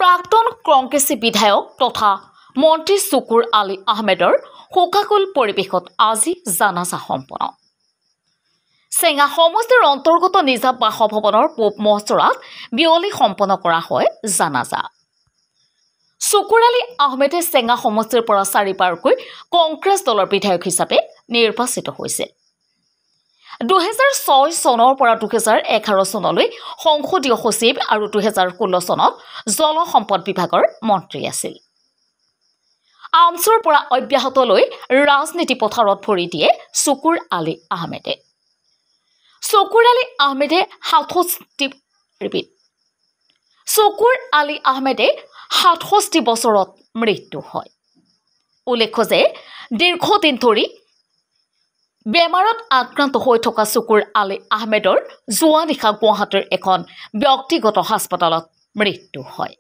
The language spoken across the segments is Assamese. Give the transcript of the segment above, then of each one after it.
প্ৰাক্তন কংগ্ৰেছী বিধায়ক তথা মন্ত্ৰী চুকুৰ আলী আহমেদৰ শোকাকুল পৰিৱেশত আজি জানাজা সম্পন্ন। চেঙা সমষ্টিৰ অন্তৰ্গত নিজা বাসভৱনৰ পূব মহচৰাত বিয়লি সম্পন্ন কৰা হয় জানাজা। চুকুৰ আলী আহমেদে চেঙা সমষ্টিৰ পৰা 4বাৰকৈ কংগ্ৰেছ দলৰ বিধায়ক হিচাপে নিৰ্বাচিত হৈছিল। 2006 চনৰ পৰা 2011 চনলৈ সংসদীয় সচিব আৰু 2016 চনত জলসম্পদ বিভাগৰ মন্ত্ৰী আছিল। আমচুৰ পৰা অব্যাহত লৈ ৰাজনীতি পথাৰত ভৰি দিয়ে চুকুৰ আলী আহমেদে। চুকুৰ আলী আহমেদে 67 বছৰত মৃত্যু হয়। উল্লেখ্য যে দীৰ্ঘদিন ধৰি বেমাৰত আক্ৰান্ত হৈ থকা চুকুৰ আলী আহমেদৰ যোৱা নিশা গুৱাহাটীৰ এখন ব্যক্তিগত হাস্পতালত মৃত্যু হয়।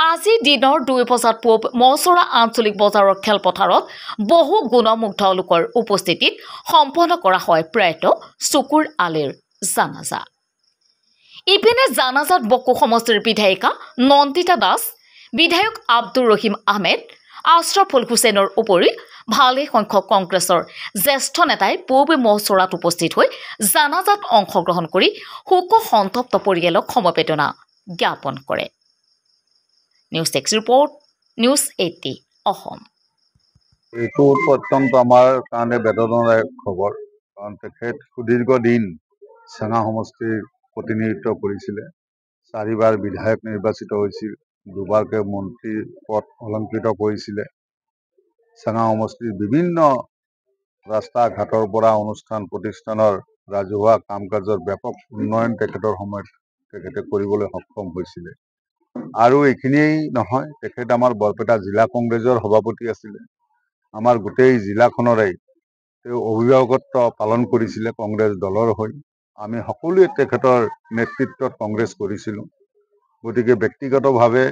আজি দিনৰ 2 বজাত পূব মহচৰা আঞ্চলিক বজাৰৰ খেলপথাৰত বহু গুণমুগ্ধ লোকৰ উপস্থিতিত সম্পন্ন কৰা হয় প্ৰয়াত চুকুৰ আলীৰ জানাজা। ইপিনে জানাজাত বকো সমষ্টিৰ বিধায়িকা নন্দিতা দাস, বিধায়ক আব্দুৰ ৰহিম আহমেদ, আশ্ৰাফুল হুছেইনৰ উপৰি ভালে সংখ্যক কংগ্ৰেছৰ জ্যেষ্ঠ নেতাই পূব মহচৰাত উপস্থিত হৈ জানাজাত অংশগ্ৰহণ কৰি শোক সন্তপ্ত পৰিয়ালক সমবেদনা জ্ঞাপন কৰে। নিউজ টেক্স ৰিপৰ্ট, নিউজ 80 অসম। এইটো অত্যন্ত আমাৰ কাৰণে বেদনাদায়ক খবৰ, কাৰণ তেখেত সুদীৰ্ঘ দিন চেঙা সমষ্টিৰ প্ৰতিনিধিত্ব কৰিছিলে। 4বাৰ বিধায়ক নিৰ্বাচিত হৈছিল, 2বাৰকৈ মন্ত্ৰীৰ পদ অলংকৃত কৰিছিলে। চেঙা সমষ্টিৰ বিভিন্ন ৰাস্তা ঘাটৰ পৰা অনুষ্ঠান প্ৰতিষ্ঠানৰ ৰাজহুৱা কাম কাজৰ ব্যাপক উন্নয়ন তেখেতৰ সময়ত তেখেতে কৰিবলৈ সক্ষম হৈছিলে। আৰু এইখিনিয়েই নহয়, তেখেত আমাৰ বৰপেটা জিলা কংগ্ৰেছৰ সভাপতি আছিলে। আমাৰ গোটেই জিলাখনৰে তেওঁ অভিভাৱকত্ব পালন কৰিছিলে কংগ্ৰেছ দলৰ হৈ। আমি সকলোৱে তেখেতৰ নেতৃত্বত কংগ্ৰেছ কৰিছিলোঁ। গতিকে ব্যক্তিগতভাৱে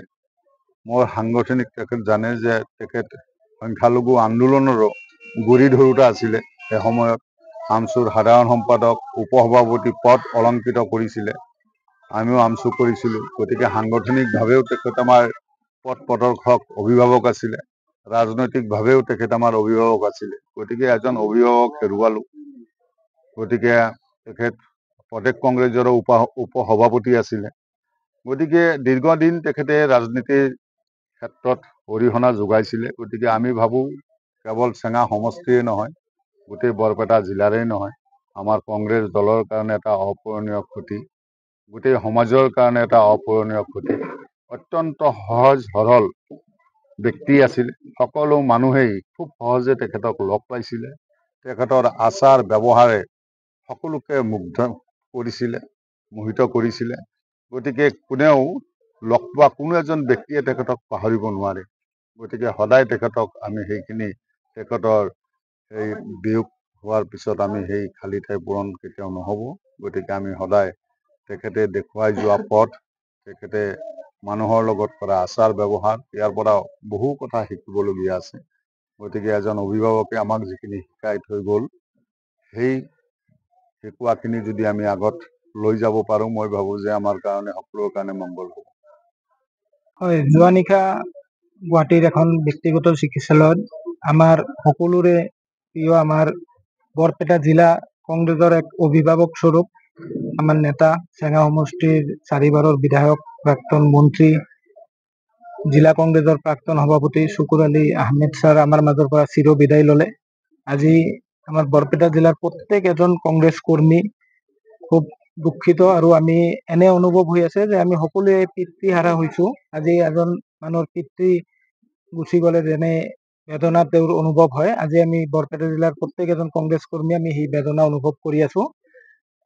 মোৰ সাংগঠনিক তেখেত জানে যে তেখেত সংখ্যালঘু আন্দোলনৰো গুৰি ধৰোঁতা আছিলে। এসময়ত আমচুৰ সাধাৰণ সম্পাদক, উপসভাপতি পদ অলংকৃত কৰিছিলে। আমিও আমচু কৰিছিলোঁ। গতিকে সাংগঠনিকভাৱেও তেখেত আমাৰ পথ প্ৰদৰ্শক অভিভাৱক আছিলে, ৰাজনৈতিকভাৱেও তেখেত আমাৰ অভিভাৱক আছিলে। গতিকে এজন অভিভাৱক হেৰুৱালোঁ। গতিকে তেখেত প্ৰদেশ কংগ্ৰেছৰো উপসভাপতি আছিলে। গতিকে দীৰ্ঘদিন তেখেতে ৰাজনীতিৰ ক্ষেত্ৰত অৰিহণা যোগাইছিলে। গতিকে আমি ভাবোঁ কেৱল চেঙা সমষ্টিয়ে নহয়, গোটেই বৰপেটা জিলাৰেই নহয়, আমাৰ কংগ্ৰেছ দলৰ কাৰণে এটা অপূৰণীয় ক্ষতি, গোটেই সমাজৰ কাৰণে এটা অপূৰণীয় ক্ষতি। অত্যন্ত সহজ সৰল ব্যক্তি আছিল। সকলো মানুহেই খুব সহজে তেখেতক লগ পাইছিলে। তেখেতৰ আচাৰ ব্যৱহাৰে সকলোকে মুগ্ধ কৰিছিলে, মোহিত কৰিছিলে। গতিকে কোনেও লগ পোৱা কোনো এজন ব্যক্তিয়ে তেখেতক পাহৰিব নোৱাৰে। গতিকে সদায় তেখেতক আমি সেইখিনি তেখেতৰ সেই বিয়োগ হোৱাৰ পিছত আমি সেই খালী ঠাই পূৰণ কেতিয়াও নহ'ব। গতিকে আমি সদায় তেখেতে দেখুৱাই যোৱা পথ, তেখেতে মানুহৰ লগত কৰা আচাৰ ব্যৱহাৰ, ইয়াৰ পৰা বহু কথা শিকিবলগীয়া আছে। গতিকে এজন অভিভাৱকে আমাক যিখিনি শিকাই থৈ গ'ল, সেই শিকোৱাখিনি যদি আমি আগত লৈ যাব পাৰোঁ, মই ভাবোঁ যে আমাৰ কাৰণে সকলোৰে কাৰণে মংগল হ'ব। হয়, যোৱা নিশা গুৱাহাটীৰ এখন ব্যক্তিগত চিকিৎসালয়ত আমাৰ সকলোৰে প্ৰিয় আমাৰ বৰপেটা জিলা কংগ্ৰেছৰ এক অভিভাৱক স্বৰূপ আমাৰ নেতা, চেঙা সমষ্টিৰ 4বাৰৰ বিধায়ক, প্ৰাক্তন মন্ত্ৰী, জিলা কংগ্ৰেছৰ প্ৰাক্তন সভাপতি চুকুৰ আলী আহমেদ ছাৰ আমাৰ মাজৰ পৰা চিৰ বিদায় ল'লে। আজি আমাৰ বৰপেটা জিলাৰ প্ৰত্যেক এজন কংগ্ৰেছ কৰ্মী খুব দুখিত, আৰু আমি এনে অনুভৱ হৈ আছে যে আমি সকলোৱে পিতৃহাৰা হৈছো। আজি এজন মানুহৰ পিতৃ গুচি গ'লে যেনে বেদনা তেওঁৰ অনুভৱ হয়, আজি আমি বৰপেটা জিলাৰ প্ৰত্যেক এজন কংগ্ৰেছ কৰ্মী আমি সেই বেদনা অনুভৱ কৰি আছো।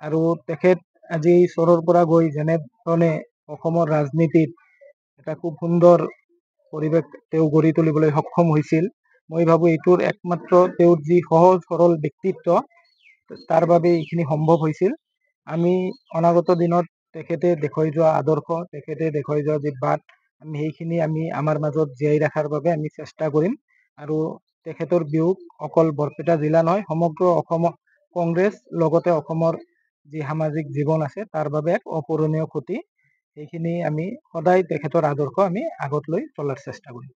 আৰু তেখেত আজি চৰৰ পৰা গৈ যেনেধৰণে অসমৰ ৰাজনীতিত এটা খুব সুন্দৰ পৰিৱেশ তেওঁ গঢ়ি তুলিবলৈ সক্ষম হৈছিল, মই ভাবোঁ এইটোৰ একমাত্ৰ তেওঁৰ যি সহজ সৰল ব্যক্তিত্ব, তাৰ বাবে এইখিনি সম্ভৱ হৈছিল। আমি অনাগত দিনত তেখেতে দেখুৱাই যোৱা আদৰ্শ, তেখেতে দেখুৱাই যোৱা যি বাট, আমি সেইখিনি আমি আমাৰ মাজত জীয়াই ৰখাৰ বাবে আমি চেষ্টা কৰিম। আৰু তেখেতৰ বিয়োগ অকল বৰপেটা জিলা নহয়, সমগ্ৰ অসমৰ কংগ্ৰেছ লগতে অসমৰ যি সামাজিক জীৱন আছে তাৰ বাবে এক অপূৰণীয় ক্ষতি। সেইখিনি আমি সদায় তেখেতৰ আদৰ্শ আমি আগত লৈ চলাৰ চেষ্টা কৰিম।